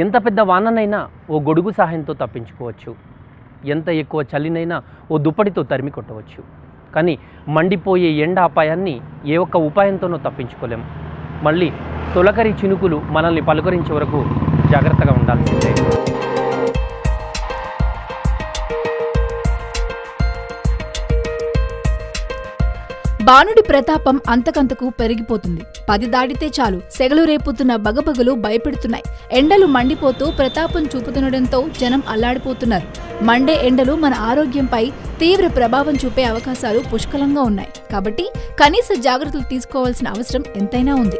ఎంత పెద్ద వాననైనా ఓ గొడుగు సహాయంతో తప్పించుకోవచ్చు, ఎంత ఎక్కువ చలినైనా ఓ దుప్పటితో తరిమి కొట్టవచ్చు. కానీ మండిపోయే ఎండ అపాయాన్ని ఏ ఒక్క ఉపాయంతోనూ తప్పించుకోలేం. మళ్ళీ తొలకరి చినుకులు మనల్ని పలుకరించే వరకు జాగ్రత్తగా ఉండాల్సిందే. బాణుడి ప్రతాపం అంతకంతకు పెరిగిపోతుంది. 10 దాటితే చాలు సెగలు రేపుతున్న బగబగలు భయపెడుతున్నాయి. ఎండలు మండిపోతూ ప్రతాపం చూపుతుండటంతో జనం అల్లాడిపోతున్నారు. మండే ఎండలు మన ఆరోగ్యంపై తీవ్ర ప్రభావం చూపే అవకాశాలు పుష్కలంగా ఉన్నాయి. కాబట్టి కనీస జాగ్రత్తలు తీసుకోవాల్సిన అవసరం ఎంతైనా ఉంది.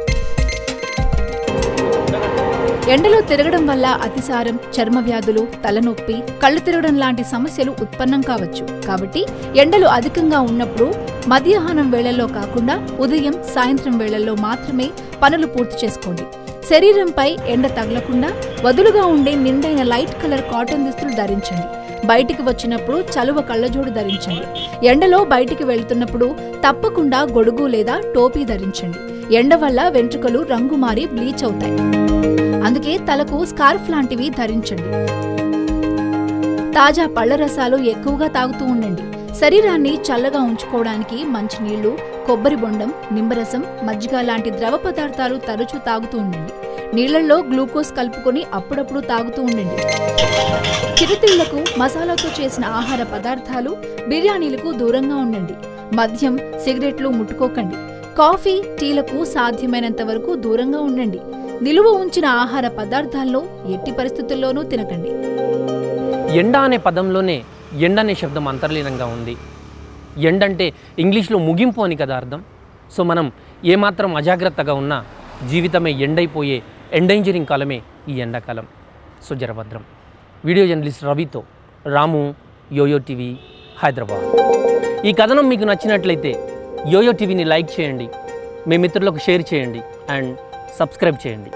ఎండలో తిరగడం వల్ల అతిసారం, చర్మ వ్యాధులు, తలనొప్పి, కళ్ళు తిరగడం లాంటి సమస్యలు ఉత్పన్నం కావచ్చు. కాబట్టి ఎండలు అధికంగా ఉన్నప్పుడు మధ్యాహ్నం వేళల్లో కాకుండా ఉదయం, సాయంత్రం వేళల్లో మాత్రమే పనులు పూర్తి చేసుకోండి. శరీరంపై ఎండ తగలకుండా వదులుగా ఉండే నిండైన లైట్ కలర్ కాటన్ దుస్తులు ధరించండి. బయటికి వచ్చినప్పుడు చలువ కళ్ళజోడు ధరించండి. ఎండలో బయటికి వెళ్తున్నప్పుడు తప్పకుండా గొడుగు లేదా టోపీ ధరించండి. ఎండ వల్ల వెంట్రుకలు రంగు మారి బ్లీచ్ అవుతాయి. అందుకే తలకు స్కార్ఫ్ లాంటివి ధరించండి. తాజా పళ్ల రసాలు ఎక్కువగా తాగుతూ ఉండండి. శరీరాన్ని చల్లగా ఉంచుకోవడానికి మంచినీళ్లు, కొబ్బరి బొండం, నిమ్మరసం, మజ్జిగ లాంటి ద్రవ పదార్థాలు తరచూ తాగుతూ ఉండండి. నీళ్లలో గ్లూకోజ్ కలుపుకొని అప్పుడప్పుడు తాగుతూ ఉండండి. చిరుతిళ్లకు, మసాలాతో చేసిన ఆహార పదార్థాలు, బిర్యానీలకు దూరంగా ఉండండి. మద్యం, సిగరెట్లు ముట్టుకోకండి. కాఫీ, టీలకు సాధ్యమైనంత వరకు దూరంగా ఉండండి. నిలువ ఉంచిన ఆహార పదార్థాల్లో ఎట్టి పరిస్థితుల్లోనూ తినకండి. ఎండ అనే పదంలోనే ఎండ అనే శబ్దం అంతర్లీనంగా ఉంది. ఎండంటే ఇంగ్లీష్లో ముగింపు అని కదా అర్థం. సో మనం ఏమాత్రం అజాగ్రత్తగా ఉన్నా జీవితమే ఎండైపోయే ఎండేంజరింగ్ కాలమే ఈ ఎండాకాలం. సో జరభద్రం. వీడియో జర్నలిస్ట్ రవితో రాము, యోయో టీవీ, హైదరాబాద్. ఈ కథనం మీకు నచ్చినట్లయితే యోయో టీవీని లైక్ చేయండి, మీ మిత్రులకు షేర్ చేయండి అండ్ సబ్స్క్రైబ్ చేయండి.